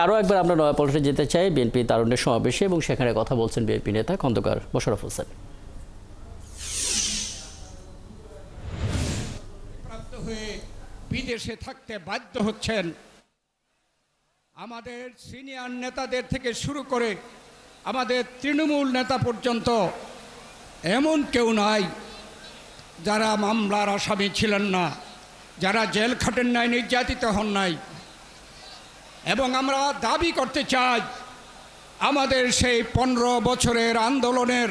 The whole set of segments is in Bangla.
আরও একবার আমরা নয়াপল্টনে যেতে চাই বিএনপি তারুণ্যের সমাবেশে এবং সেখানে কথা বলছেন বিএনপি নেতা খন্দকার মোশাররফ হোসেন। প্রাপ্ত হয়ে বিদেশে থাকতে বাধ্য হচ্ছেন। আমাদের সিনিয়র নেতাদের থেকে শুরু করে আমাদের তৃণমূল নেতা পর্যন্ত এমন কেউ নাই যারা মামলার আসামি ছিলেন না, যারা জেল খাটেন নাই, নির্যাতিত হন নাই। এবং আমরা দাবি করতে চাই আমাদের সেই 15 বছরের আন্দোলনের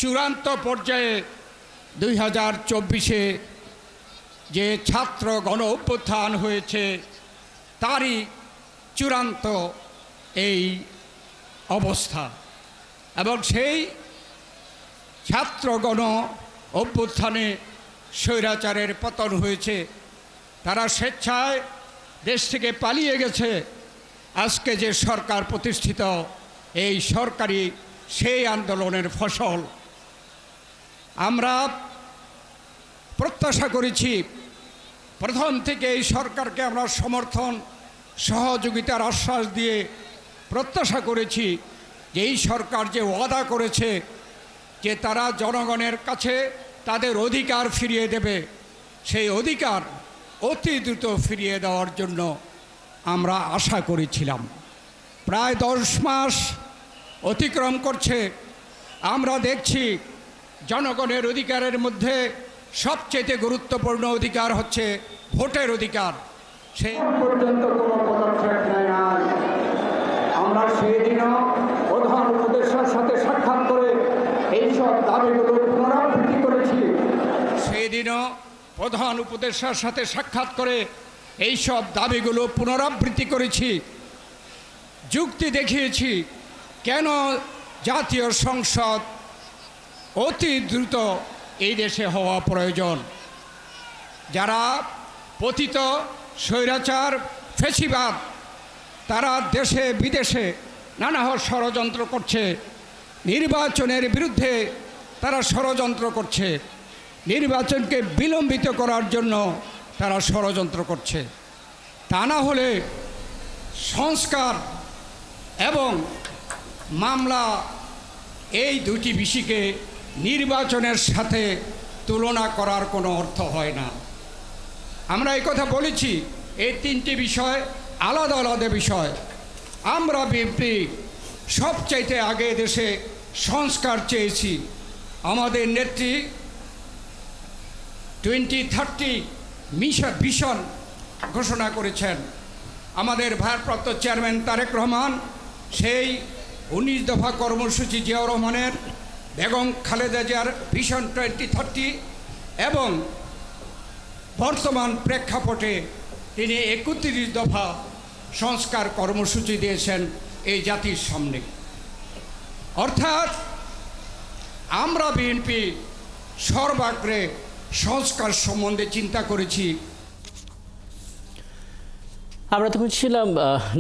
চূড়ান্ত পর্যায়ে 2024-এ যে ছাত্র গণ অভ্যুত্থান হয়েছে তারই চূড়ান্ত এই অবস্থা। এবং সেই ছাত্র গণ অভ্যুত্থানে স্বৈরাচারের পতন হয়েছে, তারা স্বেচ্ছায় দেশ থেকে পালিয়ে গেছে। আজকে যে সরকার প্রতিষ্ঠিত, এই সরকারি সেই আন্দোলনের ফসল। আমরা প্রত্যাশা করেছি, প্রথম থেকে এই সরকারকে আমরা সমর্থন সহযোগিতার আশ্বাস দিয়ে প্রত্যাশা করেছি যে এই সরকার যে ওয়াদা করেছে যে তারা জনগণের কাছে তাদের অধিকার ফিরিয়ে দেবে, সেই অধিকার অতি দ্রুত ফিরিয়ে দেওয়ার জন্য আমরা আশা করেছিলাম। প্রায় 10 মাস অতিক্রম করছে, আমরা দেখছি জনগণের অধিকারের মধ্যে সবচেয়ে গুরুত্বপূর্ণ অধিকার হচ্ছে ভোটের অধিকার। সেই পর্যন্ত কোনো পদক্ষেপ নেয় নাই। আমরা সেই দিনও প্রধান উপদেষ্টার সাথে সাক্ষাৎ করে এইসব দাবিগুলো পুনরাবৃত্তি করেছি। সেই দিনও প্রধান উপদেষ্টার সাথে সাক্ষাৎ করে এইসব দাবিগুলো পুনরাবৃত্তি করেছি, যুক্তি দেখিয়েছি কেন জাতীয় সংসদ অতি দ্রুত এই দেশে হওয়া প্রয়োজন। যারা পতিত স্বৈরাচার ফ্যাসিবাদ, তারা দেশে বিদেশে নানা ষড়যন্ত্র করছে, নির্বাচনের বিরুদ্ধে তারা ষড়যন্ত্র করছে, নির্বাচনকে বিলম্বিত করার জন্য তারা ষড়যন্ত্র করছে। তা না হলে সংস্কার এবং মামলা এই দুটি বিষয়কে নির্বাচনের সাথে তুলনা করার কোনো অর্থ হয় না। আমরা এই কথা বলেছি, এই 3টি বিষয় আলাদা আলাদা বিষয়। আমরা বিএনপি সবচাইতে আগে দেশে সংস্কার চেয়েছি। আমাদের নেত্রী 2030 ভিশন ঘোষণা করেছেন। আমাদের ভারপ্রাপ্ত চেয়ারম্যান তারেক রহমান সেই 19 দফা কর্মসূচি জিয়াউর রহমানের, বেগম খালেদা জিয়ার ভিশন 2030 এবং বর্তমান প্রেক্ষাপটে তিনি 31 দফা সংস্কার কর্মসূচি দিয়েছেন এই জাতির সামনে। অর্থাৎ আমরা বিএনপি সর্বাগ্রে সংস্কার সম্বন্ধে চিন্তা করেছি। আমরা তখন ছিলাম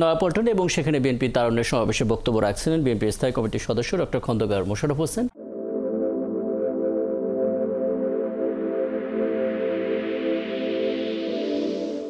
নয়াপল্টনে এবং সেখানে বিএনপি তারুণ্যের সমাবেশে বক্তব্য রাখছিলেন বিএনপির স্থায়ী কমিটির সদস্য ডক্টর খন্দকার মোশাররফ হোসেন।